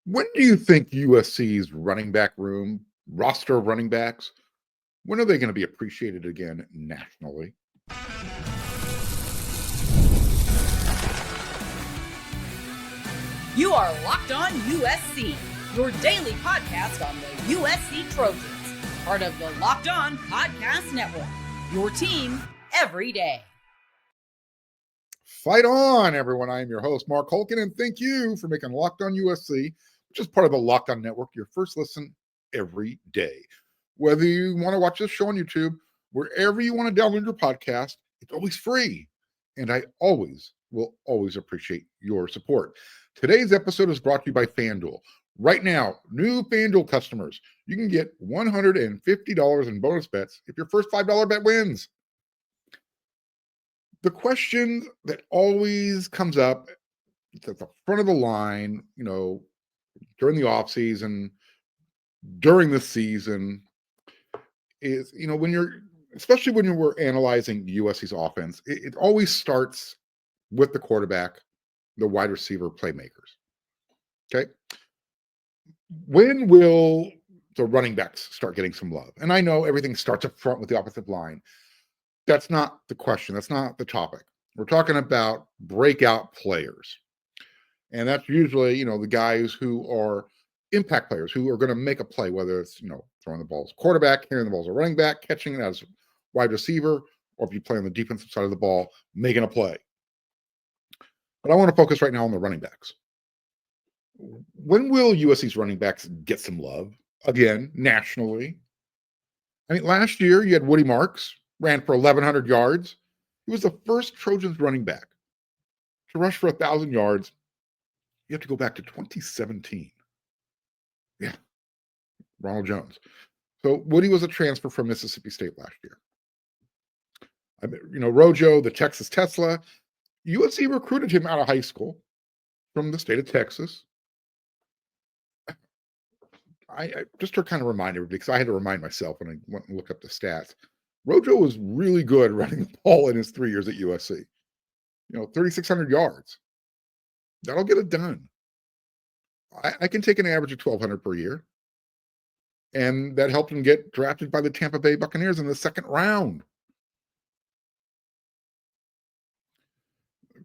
When do you think USC's running back room, roster of running backs, when are they going to be appreciated again nationally? You are Locked On USC, your daily podcast on the USC Trojans, part of the Locked On Podcast Network, your team every day. Fight on, everyone. I am your host, Mark Holkin, and thank you for making Locked On USC, which is part of the Locked On Network, your first listen every day. Whether you want to watch this show on YouTube, wherever you want to download your podcast, it's always free. And I will always appreciate your support. Today's episode is brought to you by FanDuel. Right now, new FanDuel customers, you can get $150 in bonus bets if your first $5 bet wins. The question that always comes up at the front of the line, during the offseason, during the season, is, especially when we're analyzing USC's offense, it always starts with the quarterback, the wide receiver, playmakers. Okay. When will the running backs start getting some love? And I know everything starts up front with the offensive line. That's not the question. That's not the topic. We're talking about breakout players. And that's usually, the guys who are impact players who are going to make a play, whether it's, throwing the balls quarterback, carrying the balls a running back, catching it as wide receiver, or if you play on the defensive side of the ball, making a play. But I want to focus right now on the running backs. When will USC's running backs get some love again nationally? I mean, last year you had Woody Marks, ran for 1,100 yards. He was the first Trojans running back to rush for 1,000 yards. You have to go back to 2017. Yeah, Ronald Jones. So Woody was a transfer from Mississippi State last year. Rojo, the Texas Tesla, USC recruited him out of high school from the state of Texas. I just to kind of remind everybody, because I had to remind myself when I went and looked up the stats. Rojo was really good running the ball in his 3 years at USC. 3,600 yards. That'll get it done. I can take an average of 1,200 per year. And that helped him get drafted by the Tampa Bay Buccaneers in the second round.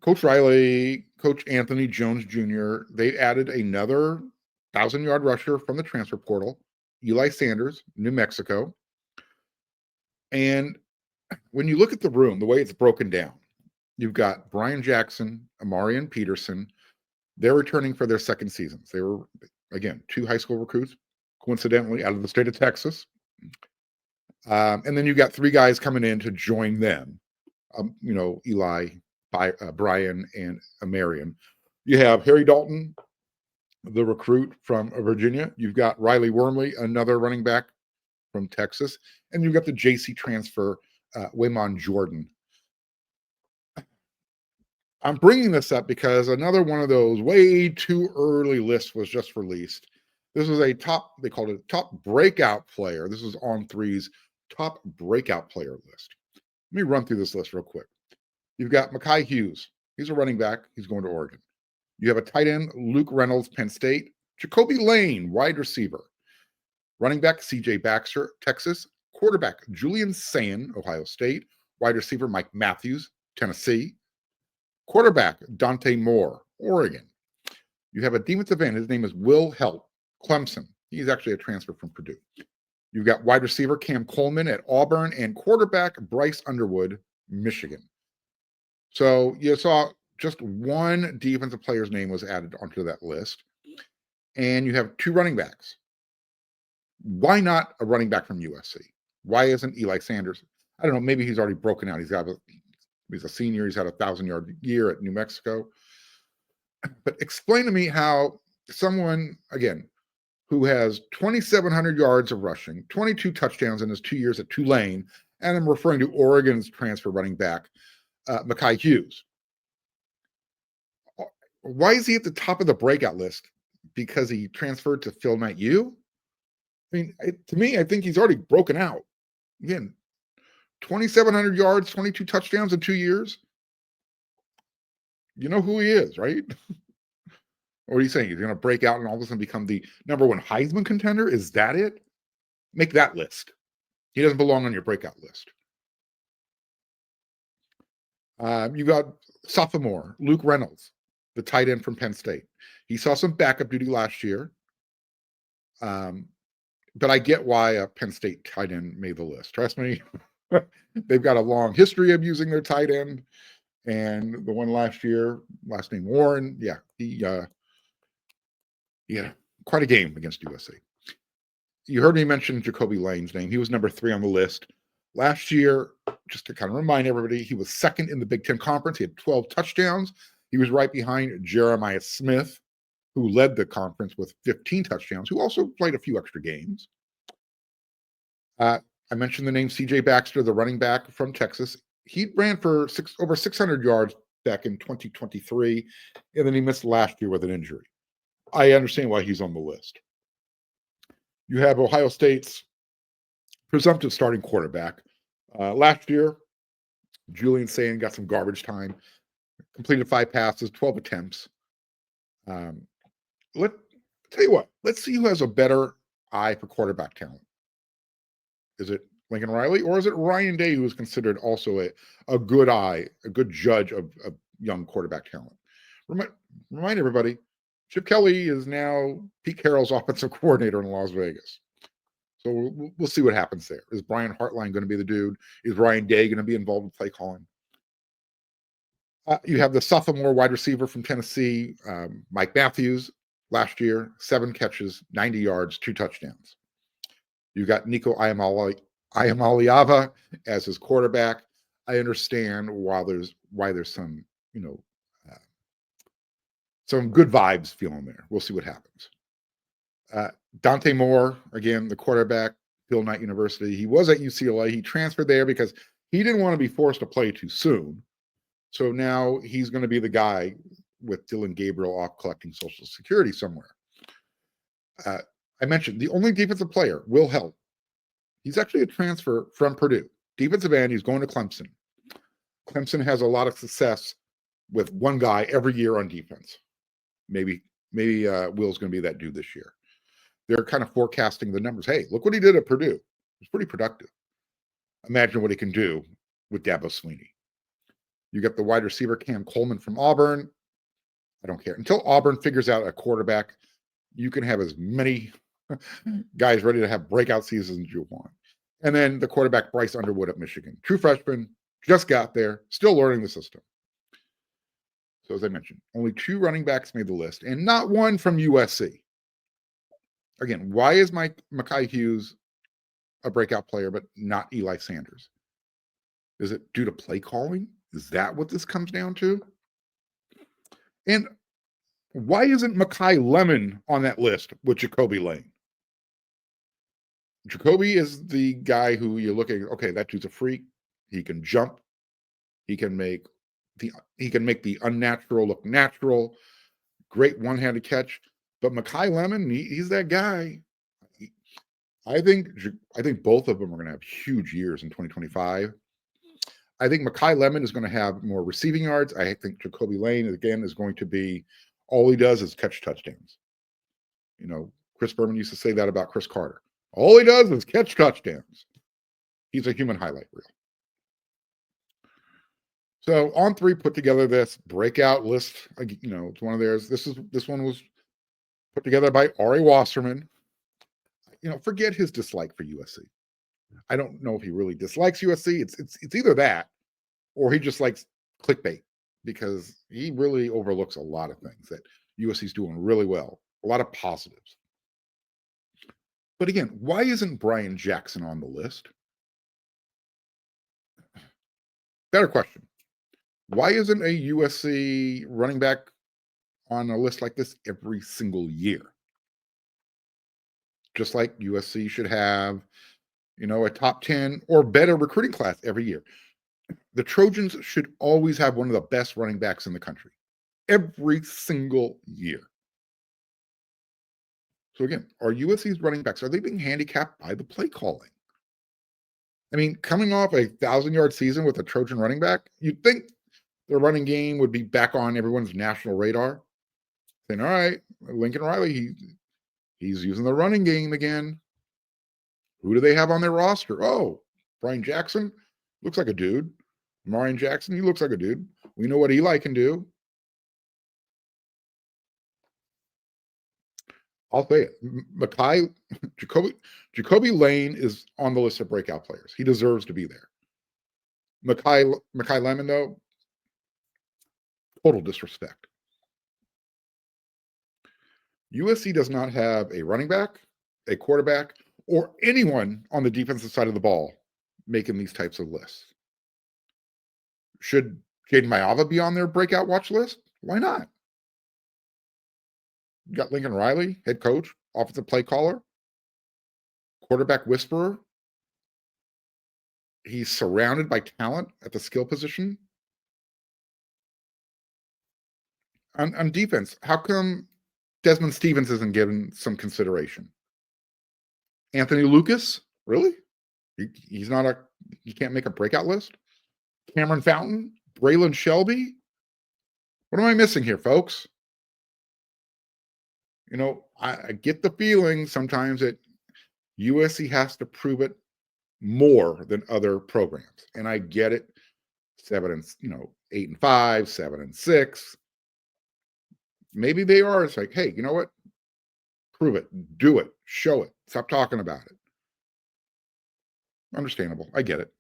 Coach Riley, Coach Anthony Jones Jr., they added another 1,000-yard rusher from the transfer portal, Eli Sanders, New Mexico. And when you look at the room, the way it's broken down, you've got Brian Jackson, Amarian Peterson. They're returning for their second seasons. They were, again, 2 high school recruits, coincidentally, out of the state of Texas. And then you've got 3 guys coming in to join them, Eli, Brian, and Amarian. You have Harry Dalton, the recruit from Virginia. You've got Riley Wormley, another running back from Texas. And you've got the JC transfer, Waymon Jordan. I'm bringing this up because another one of those way too early lists was just released. This was they called it a top breakout player. This is On3's top breakout player list. Let me run through this list real quick. You've got Mekhi Hughes. He's a running back. He's going to Oregon. You have a tight end, Luke Reynolds, Penn State. Jacoby Lane, wide receiver. Running back, CJ Baxter, Texas. Quarterback, Julian Sayin, Ohio State. Wide receiver, Mike Matthews, Tennessee. Quarterback, Dante Moore, Oregon. You have a defensive end. His name is Will Help, Clemson. He's actually a transfer from Purdue. You've got wide receiver Cam Coleman at Auburn and quarterback Bryce Underwood, Michigan. So you saw just one defensive player's name was added onto that list. And you have 2 running backs. Why not a running back from USC? Why isn't Eli Sanders? I don't know. Maybe he's already broken out. He's a senior. He's had a 1,000-yard year at New Mexico. But explain to me how someone, again, who has 2,700 yards of rushing, 22 touchdowns in his 2 years at Tulane, and I'm referring to Oregon's transfer running back, Mekhi Hughes. Why is he at the top of the breakout list? Because he transferred to Phil Knight U? I mean, to me, I think he's already broken out. Again, 2,700 yards, 22 touchdowns in 2 years. You know who he is, right? Or are you saying he's going to break out and all of a sudden become the #1 Heisman contender? Is that it? Make that list. He doesn't belong on your breakout list. You got sophomore Luke Reynolds, the tight end from Penn State. He saw some backup duty last year, but I get why a Penn State tight end made the list. Trust me, they've got a long history of using their tight end. And the one last year, last name Warren, yeah, he had quite a game against USC. You heard me mention Jacoby Lane's name. He was number 3 on the list. Last year, just to kind of remind everybody, he was second in the Big Ten Conference. He had 12 touchdowns. He was right behind Jeremiah Smith, who led the conference with 15 touchdowns, who also played a few extra games. I mentioned the name C.J. Baxter, the running back from Texas. He ran for over 600 yards back in 2023, and then he missed last year with an injury. I understand why he's on the list. You have Ohio State's presumptive starting quarterback. Last year, Julian Sayin got some garbage time, completed 5 passes, 12 attempts. Tell you what, let's see who has a better eye for quarterback talent. Is it Lincoln Riley, or is it Ryan Day, who is considered also a good eye, a good judge of young quarterback talent? Remind everybody, Chip Kelly is now Pete Carroll's offensive coordinator in Las Vegas. So we'll see what happens there. Is Brian Hartline going to be the dude? Is Ryan Day going to be involved in play calling? You have the sophomore wide receiver from Tennessee, Mike Matthews, last year, 7 catches, 90 yards, 2 touchdowns. You got Nico Iamaleava as his quarterback. I understand why there's some, some good vibes feeling there. We'll see what happens. Dante Moore, again, the quarterback, Bill Knight University. He was at UCLA. He transferred there because he didn't want to be forced to play too soon. So now he's going to be the guy with Dylan Gabriel off collecting Social Security somewhere. I mentioned the only defensive player, Will Help. He's actually a transfer from Purdue. Defensive end, he's going to Clemson. Clemson has a lot of success with one guy every year on defense. Maybe Will's going to be that dude this year. They're kind of forecasting the numbers. Hey, look what he did at Purdue. It's pretty productive. Imagine what he can do with Dabo Swinney. You get the wide receiver Cam Coleman from Auburn. I don't care. Until Auburn figures out a quarterback, you can have as many guys ready to have breakout seasons as you want. And then the quarterback Bryce Underwood at Michigan. True freshman, just got there, still learning the system. So as I mentioned, only 2 running backs made the list, and not one from USC. Again, why is Mekhi Hughes a breakout player, but not Eli Sanders? Is it due to play calling? Is that what this comes down to? And why isn't Mekhi Lemon on that list with Jacoby Lane? Jacoby is the guy who you're looking, okay, that dude's a freak. He can jump. He can make the unnatural look natural. Great one-handed catch. But Mekhi Lemon, he's that guy. I think both of them are going to have huge years in 2025. I think Mekhi Lemon is going to have more receiving yards. I think Jacoby Lane, again, is going to be, all he does is catch touchdowns. Chris Berman used to say that about Chris Carter. All he does is catch touchdowns. He's a human highlight reel. So On3 put together this breakout list. It's one of theirs. This one was put together by Ari Wasserman. Forget his dislike for USC. I don't know if he really dislikes USC. It's either that, or he just likes clickbait, because he really overlooks a lot of things that USC's doing really well. A lot of positives. But again, why isn't Brian Jackson on the list? Better question. Why isn't a USC running back on a list like this every single year? Just like USC should have, a top 10 or better recruiting class every year. The Trojans should always have one of the best running backs in the country every single year. So again, are USC's running backs, are they being handicapped by the play calling? I mean, coming off a 1,000-yard season with a Trojan running back, you'd think their running game would be back on everyone's national radar. saying, all right, Lincoln Riley, he's using the running game again. Who do they have on their roster? Oh, Brian Jackson looks like a dude. Marion Jackson, he looks like a dude. We know what Eli can do. I'll say it. Jacoby Lane is on the list of breakout players. He deserves to be there. Makai Lemon, though, total disrespect. USC does not have a running back, a quarterback, or anyone on the defensive side of the ball making these types of lists. Should Jaden Mayava be on their breakout watch list? Why not? You got Lincoln Riley, head coach, offensive play caller, quarterback whisperer. He's surrounded by talent at the skill position. On defense, how come Desmond Stevens isn't given some consideration? Anthony Lucas, really? He can't make a breakout list? Cameron Fountain, Braylon Shelby? What am I missing here, folks? I get the feeling sometimes that USC has to prove it more than other programs. And I get it. 8-5, 7-6. Maybe they are. It's like, hey, you know what? Prove it, do it, show it, stop talking about it. Understandable. I get it.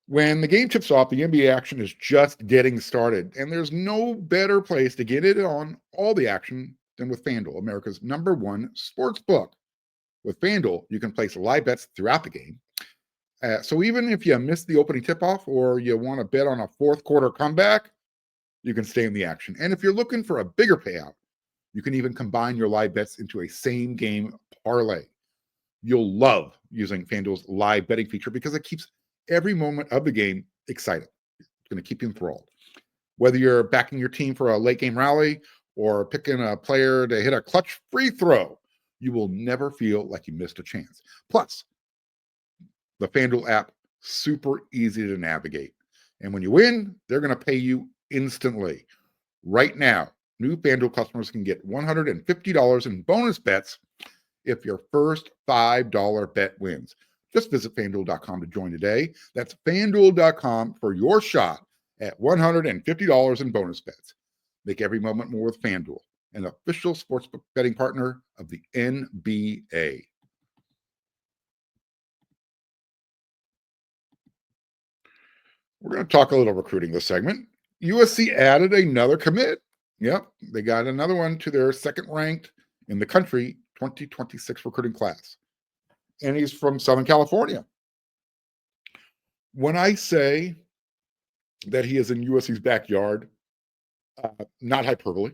When the game tips off, the NBA action is just getting started, and there's no better place to get it on all the action than with FanDuel, America's #1 sports book. With FanDuel, you can place live bets throughout the game. So even if you missed the opening tip-off or you want to bet on a fourth quarter comeback, you can stay in the action. And if you're looking for a bigger payout, you can even combine your live bets into a same-game parlay. You'll love using FanDuel's live betting feature because it keeps every moment of the game exciting. It's going to keep you enthralled. Whether you're backing your team for a late-game rally or picking a player to hit a clutch free throw, you will never feel like you missed a chance. Plus, the FanDuel app, super easy to navigate. And when you win, they're going to pay you instantly. Right now, new FanDuel customers can get $150 in bonus bets if your first $5 bet wins. Just visit FanDuel.com to join today. That's FanDuel.com for your shot at $150 in bonus bets. Make every moment more with FanDuel, an official sportsbook betting partner of the NBA. We're going to talk a little recruiting this segment. USC added another commit. Yep, they got another one to their second ranked in the country 2026 recruiting class. And he's from Southern California. When I say that he is in USC's backyard, not hyperbole,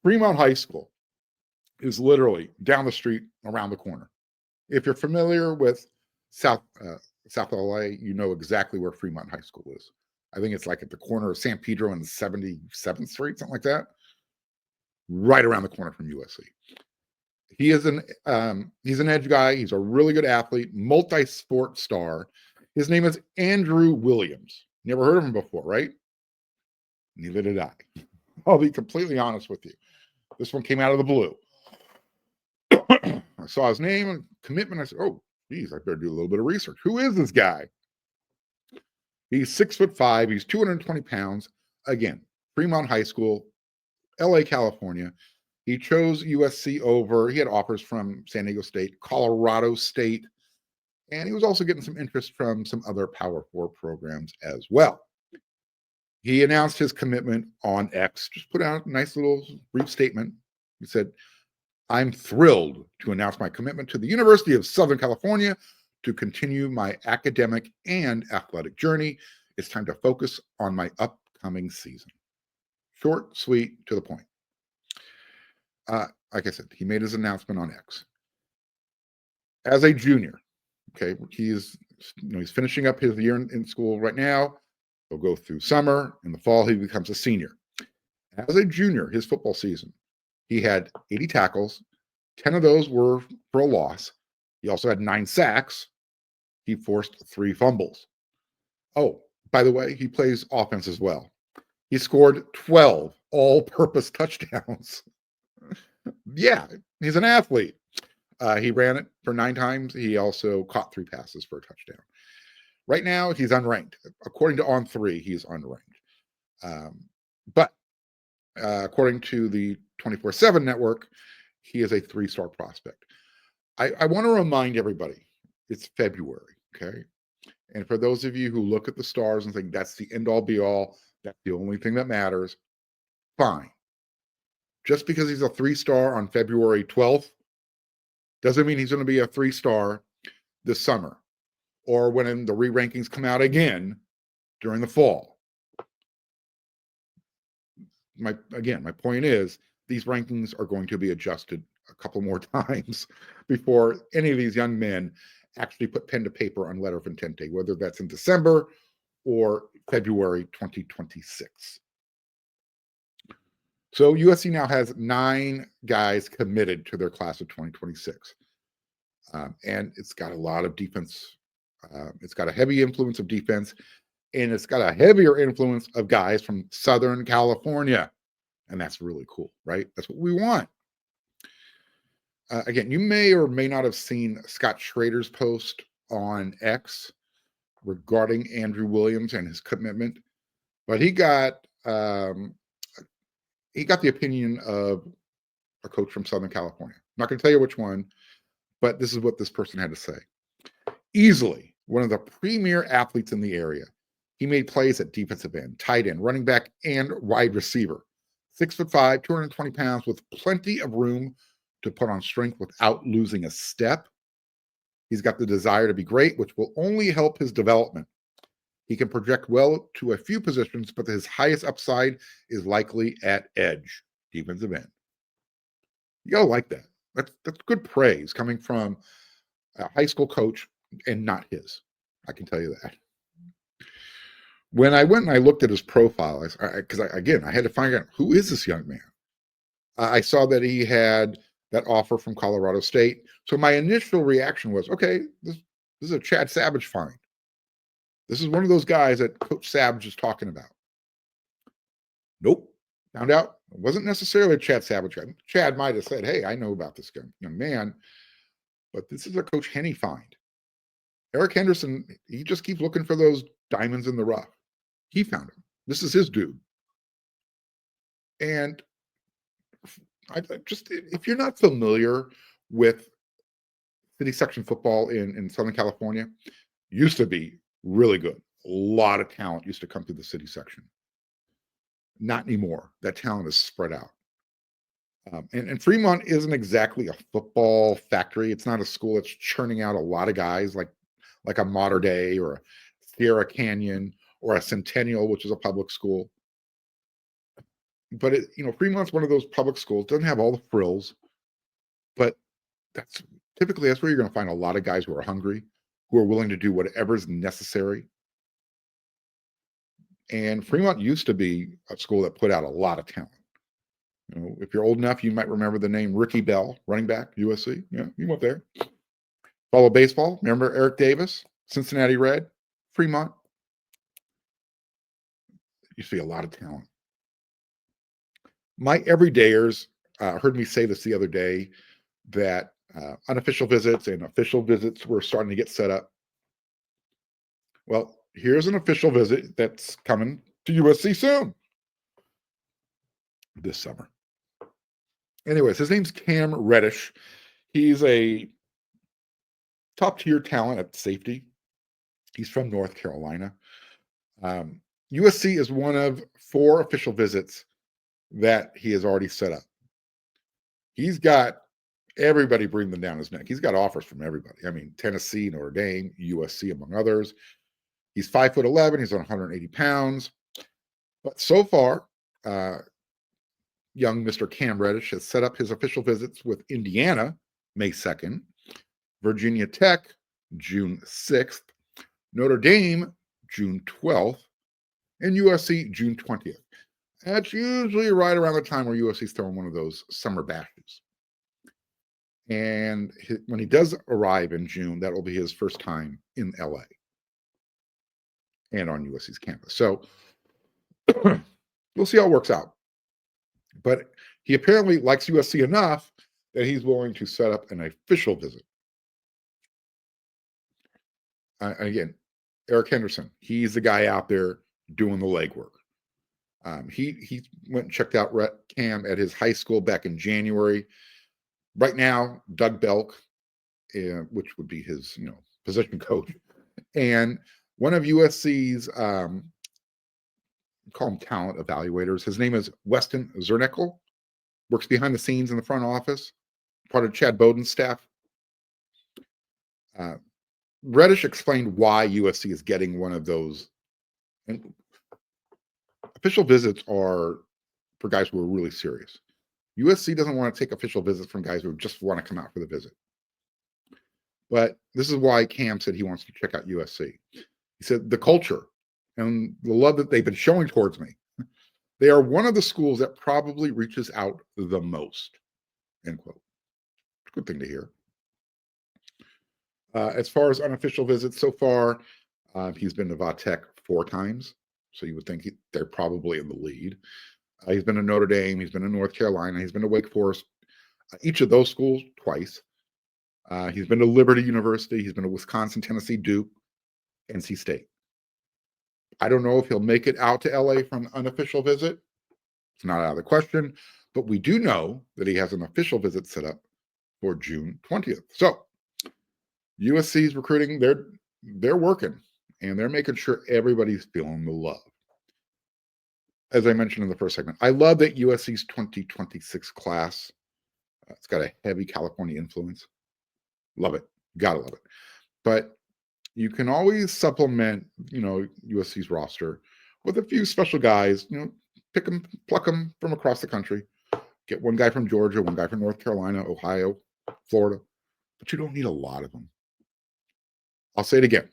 Fremont High School is literally down the street, around the corner. If you're familiar with South LA, you know exactly where Fremont High School is. I think it's like at the corner of San Pedro and 77th Street, something like that. Right around the corner from USC. He's an edge guy. He's a really good athlete, multi-sport star. His name is Andrew Williams. Never heard of him before, right? Neither did I. I'll be completely honest with you. This one came out of the blue. I saw his name and commitment. I said, oh, geez, I better do a little bit of research. Who is this guy? He's 6'5". He's 220 pounds. Again, Fremont High School, LA, California. He chose USC over. He had offers from San Diego State, Colorado State, and he was also getting some interest from some other Power 4 programs as well. He announced his commitment on X, just put out a nice little brief statement. He said, I'm thrilled to announce my commitment to the University of Southern California to continue my academic and athletic journey. It's time to focus on my upcoming season. Short, sweet, to the point. Like I said, he made his announcement on X. As a junior, okay, he's finishing up his year in school right now. He'll go through summer. In the fall, he becomes a senior. As a junior, his football season, he had 80 tackles. 10 of those were for a loss. He also had 9 sacks. He forced 3 fumbles. Oh, by the way, he plays offense as well. He scored 12 all-purpose touchdowns. Yeah, he's an athlete. He ran it for 9 times. He also caught 3 passes for a touchdown. Right now, he's unranked. According to On3, he's unranked. But according to the 24/7 network, he is a 3-star prospect. I want to remind everybody, it's February, okay? And for those of you who look at the stars and think that's the end-all be-all, that's the only thing that matters, fine. Just because he's a 3-star on February 12th doesn't mean he's going to be a 3-star this summer or when the re-rankings come out again during the fall. My point is these rankings are going to be adjusted a couple more times before any of these young men actually put pen to paper on letter of intent day, whether that's in December or February 2026. So USC now has 9 guys committed to their class of 2026. And it's got a lot of defense. It's got a heavy influence of defense, and it's got a heavier influence of guys from Southern California. And that's really cool, right? That's what we want. Again, you may or may not have seen Scott Schrader's post on X regarding Andrew Williams and his commitment, but he got the opinion of a coach from Southern California. I'm not going to tell you which one, but this is what this person had to say. Easily one of the premier athletes in the area. He made plays at defensive end, tight end, running back, and wide receiver. 6'5", 220 pounds, with plenty of room to put on strength without losing a step. He's got the desire to be great, which will only help his development. He can project well to a few positions, but his highest upside is likely at edge, defensive end. You gotta like that. That's good praise coming from a high school coach and not his. I can tell you that. When I went and I looked at his profile, because I had to find out who is this young man. I saw that he had that offer from Colorado State. So my initial reaction was, okay, this is a Chad Savage find. This is one of those guys that Coach Savage is talking about. Nope. Found out it wasn't necessarily a Chad Savage guy. Chad might have said, hey, I know about this young man, but this is a Coach Henny find. Eric Henderson, he just keeps looking for those diamonds in the rough. He found him. This is his dude. And if you're not familiar with city section football in Southern California, used to be really good. A lot of talent used to come through the city section. Not anymore. That talent is spread out. And Fremont isn't exactly a football factory. It's not a school that's churning out a lot of guys like a Mater Dei or a Sierra Canyon or a Centennial, which is a public school. But Fremont's one of those public schools, doesn't have all the frills, but that's where you're going to find a lot of guys who are hungry, who are willing to do whatever is necessary. And Fremont used to be a school that put out a lot of talent. If you're old enough, you might remember the name Ricky Bell, running back, USC. Yeah, he went there. Follow baseball. Remember Eric Davis, Cincinnati Red, Fremont. You see a lot of talent. My everydayers heard me say this the other day, that unofficial visits and official visits were starting to get set up. Well, here's an official visit that's coming to USC soon. This summer. Anyways, his name's Cam Reddish. He's a top-tier talent at safety. He's from North Carolina. USC is one of 4 official visits that he has already set up. He's got everybody breathing down his neck. He's got offers from everybody. I mean, Tennessee, Notre Dame, USC, among others. He's 5'11". He's on 180 pounds. But so far, young Mr. Cam Reddish has set up his official visits with Indiana, May 2nd, Virginia Tech, June 6th, Notre Dame, June 12th, and USC, June 20th. That's usually right around the time where USC's throwing one of those summer bashes. And when he does arrive in June, that will be his first time in LA. and on USC's campus. So we'll see how it works out. But he apparently likes USC enough that he's willing to set up an official visit. Again, Eric Henderson, he's the guy out there doing the legwork. He went and checked out Cam at his high school back in January. Right now, Doug Belk, which would be his position coach, and one of USC's call them talent evaluators. His name is Weston Zernickel. Works behind the scenes in the front office, part of Chad Bowden's staff. Reddish explained why USC is getting one of those. And official visits are for guys who are really serious. USC doesn't want to take official visits from guys who just want to come out for the visit. But this is why Cam said he wants to check out USC. He said the culture and the love that they've been showing towards me. They are one of the schools that probably reaches out the most, end quote. Good thing to hear. As far as unofficial visits so far, he's been to Vatech 4 times. So you would think they're probably in the lead. He's been to Notre Dame. He's been to North Carolina. He's been to Wake Forest. Each of those schools twice. He's been to Liberty University. He's been to Wisconsin, Tennessee, Duke, NC State. I don't know if he'll make it out to LA from an unofficial visit. It's not out of the question. But we do know that he has an official visit set up for June 20th. So USC's recruiting, they're working, and they're making sure everybody's feeling the love. As I mentioned in the first segment, I love that USC's 2026 class, it's got a heavy California influence. Love it. Gotta love it. But you can always supplement, USC's roster with a few special guys, pick them, pluck them from across the country. Get one guy from Georgia, one guy from North Carolina, Ohio, Florida. But you don't need a lot of them. I'll say it again.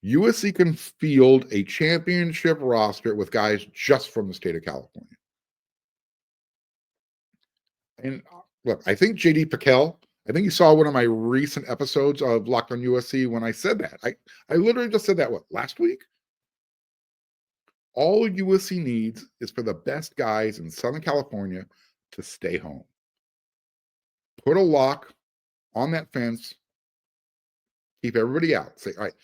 USC can field a championship roster with guys just from the state of California. And look, I think JD Piquel, I think you saw one of my recent episodes of Locked on USC when I said that. I literally just said that, last week? All USC needs is for the best guys in Southern California to stay home. Put a lock on that fence. Keep everybody out. Say, all right,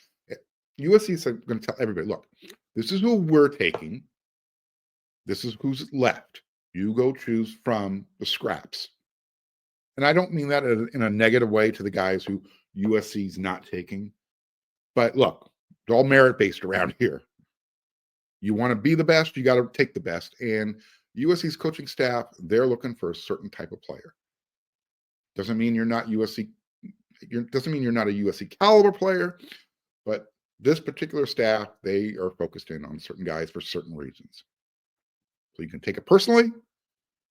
USC is going to tell everybody, look, this is who we're taking. This is who's left. You go choose from the scraps. And I don't mean that in a negative way to the guys who USC's not taking. But look, it's all merit-based around here. You want to be the best, you got to take the best. And USC's coaching staff, they're looking for a certain type of player. Doesn't mean you're not USC. Doesn't mean you're not a USC caliber player, but this particular staff, they are focused in on certain guys for certain reasons. So you can take it personally,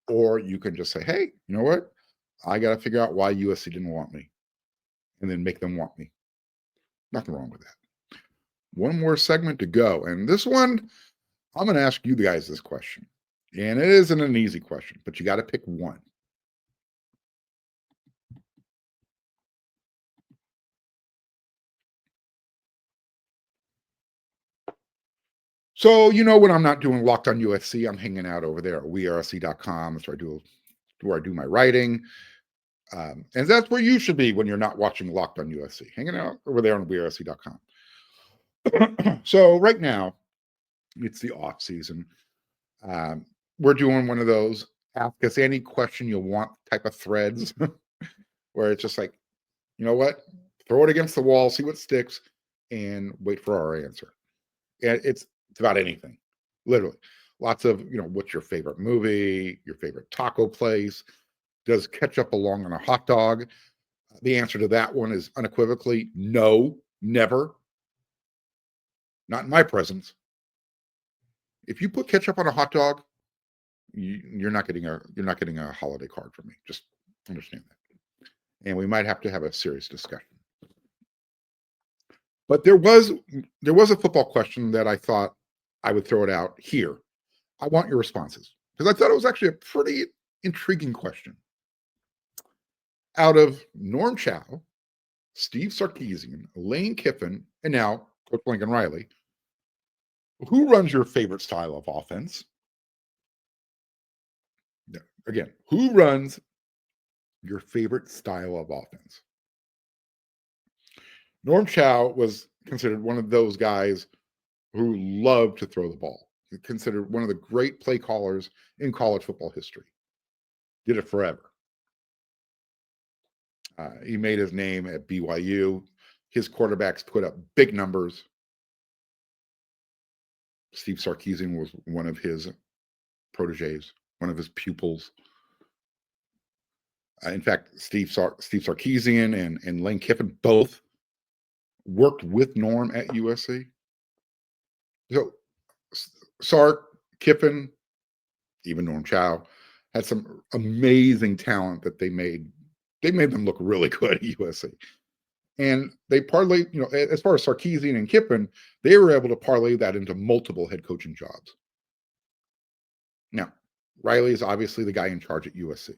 or you can just say, hey, you know what? I got to figure out why USC didn't want me, and then make them want me. Nothing wrong with that. One more segment to go. And this one, I'm going to ask you guys this question. And it isn't an easy question, but you got to pick one. So, when I'm not doing Locked on USC, I'm hanging out over there at weareusc.com. That's where I do my writing. And that's where you should be when you're not watching Locked on USC, hanging out over there on weareusc.com. So right now, it's the off season. We're doing one of those ask us any question you want type of threads where it's just like, you know what? Throw it against the wall, see what sticks, and wait for our answer. And it's about anything, literally. Lots of, what's your favorite movie, your favorite taco place? Does ketchup belong on a hot dog? The answer to that one is unequivocally no, never. Not in my presence. If you put ketchup on a hot dog, you're not getting a holiday card from me. Just understand that. And we might have to have a serious discussion. But there was a football question that I thought I would throw it out here. I want your responses because I thought it was actually a pretty intriguing question. Out of Norm Chow, Steve Sarkisian, Lane Kiffin, and now Coach Lincoln Riley, Who runs your favorite style of offense? Again, who runs your favorite style of offense? Norm Chow was considered one of those guys who loved to throw the ball. He's considered one of the great play callers in college football history. Did it forever. He made his name at BYU. His quarterbacks put up big numbers. Steve Sarkisian was one of his proteges, one of his pupils. In fact, Steve Sarkisian and Lane Kiffin both worked with Norm at USC. So Sark, Kiffin, even Norm Chow had some amazing talent that they made them look really good at USC. And they parlay, as far as Sarkisian and Kiffin, they were able to parlay that into multiple head coaching jobs. Now, Riley is obviously the guy in charge at USC.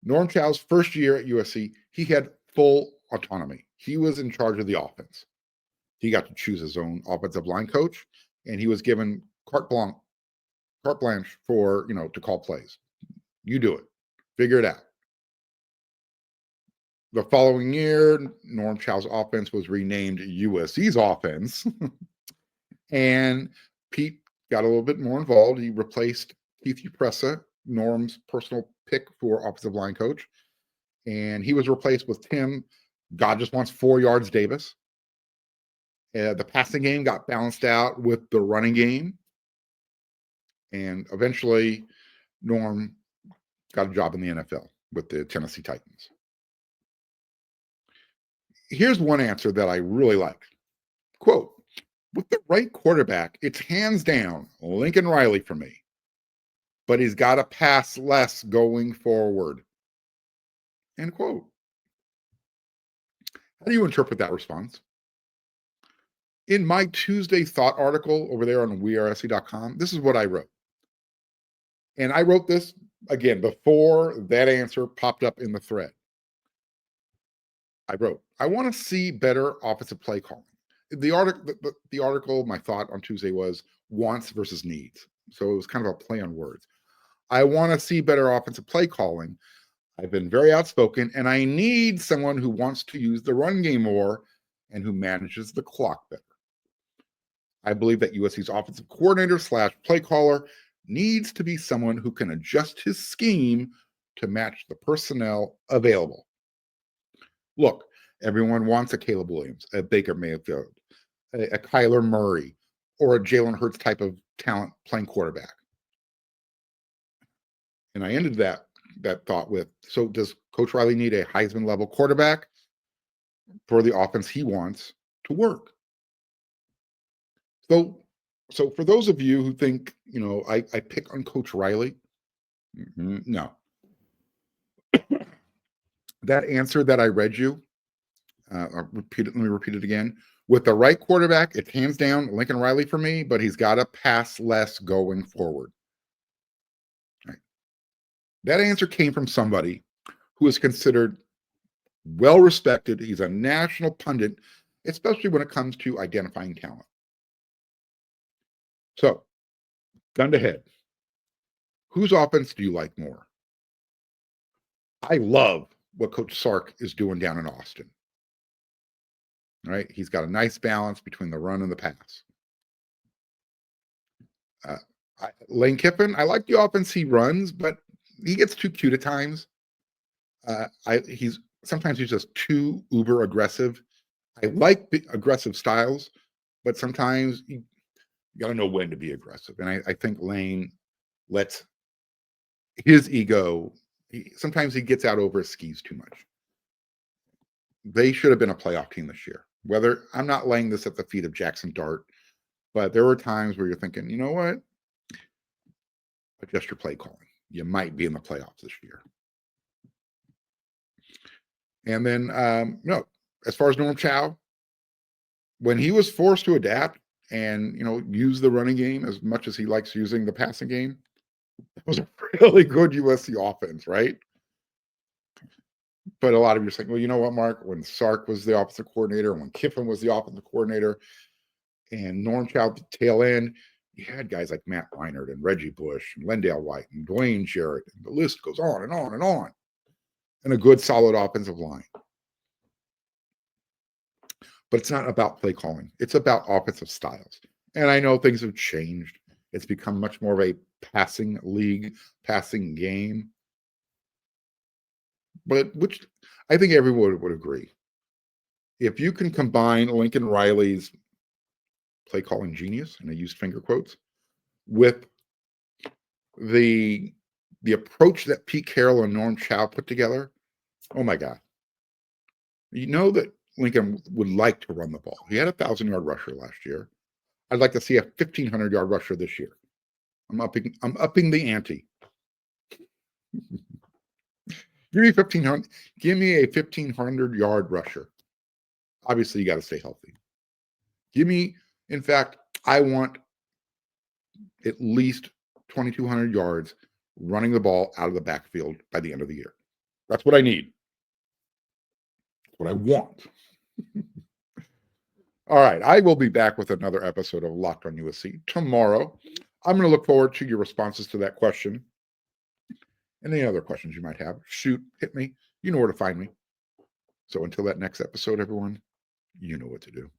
Norm Chow's first year at USC, he had full autonomy. He was in charge of the offense. He got to choose his own offensive line coach, and he was given carte blanche for, to call plays. You do it. Figure it out. The following year, Norm Chow's offense was renamed USC's offense. And Pete got a little bit more involved. He replaced Keith Upressa, Norm's personal pick for offensive line coach. And he was replaced with Tim, God just wants 4 yards, Davis. The passing game got balanced out with the running game. And eventually, Norm got a job in the NFL with the Tennessee Titans. Here's one answer that I really like. Quote, with the right quarterback, it's hands down Lincoln Riley for me. But he's got to pass less going forward. End quote. How do you interpret that response? In my Tuesday Thought article over there on wearesc.com, this is what I wrote. And I wrote this, again, before that answer popped up in the thread. I wrote, I want to see better offensive play calling. The article, my thought on Tuesday was wants versus needs. So it was kind of a play on words. I want to see better offensive play calling. I've been very outspoken, and I need someone who wants to use the run game more and who manages the clock better. I believe that USC's offensive coordinator / play caller needs to be someone who can adjust his scheme to match the personnel available. Look, everyone wants a Caleb Williams, a Baker Mayfield, a Kyler Murray, or a Jalen Hurts type of talent playing quarterback. And I ended that thought with, so does Coach Riley need a Heisman level quarterback for the offense he wants to work? So for those of you who think, I pick on Coach Riley, no. That answer that I read you, let me repeat it again. With the right quarterback, it's hands down Lincoln Riley for me, but he's got to pass less going forward. Right. That answer came from somebody who is considered well-respected. He's a national pundit, especially when it comes to identifying talent. So, gun to head. Whose offense do you like more? I love what Coach Sark is doing down in Austin. All right, he's got a nice balance between the run and the pass. Lane Kiffin, I like the offense he runs, but he gets too cute at times. Sometimes he's just too uber aggressive. I like aggressive styles, but sometimes you got to know when to be aggressive. And I think Lane lets his ego, sometimes he gets out over his skis too much. They should have been a playoff team this year. Whether I'm not laying this at the feet of Jackson Dart, but there were times where you're thinking, you know what? Adjust your play calling. You might be in the playoffs this year. And then, as far as Norm Chow, when he was forced to adapt and, use the running game as much as he likes using the passing game, it was a really good USC offense, right? But a lot of you are saying, well, you know what, Mark? When Sark was the offensive coordinator, when Kiffin was the offensive coordinator, And Norm Chow at the tail end, you had guys like Matt Reinert and Reggie Bush and Lendale White and Dwayne Jarrett. And the list goes on and on and on. And a good, solid offensive line. But it's not about play calling. It's about offensive styles. And I know things have changed. It's become much more of a passing league, passing game. But which I think everyone would agree. If you can combine Lincoln Riley's play calling genius, and I used finger quotes, with the approach that Pete Carroll and Norm Chow put together, oh my God. You know that Lincoln would like to run the ball. He had a 1,000-yard rusher last year. I'd like to see a 1,500-yard rusher this year. I'm upping the ante. Give me 1,500. Give me a 1,500-yard rusher. Obviously, you got to stay healthy. Give me, in fact, I want at least 2,200 yards running the ball out of the backfield by the end of the year. That's what I need. That's what I want. All right. I will be back with another episode of Locked on USC tomorrow. I'm going to look forward to your responses to that question. And any other questions you might have, shoot, hit me. You know where to find me. So until that next episode, everyone, you know what to do.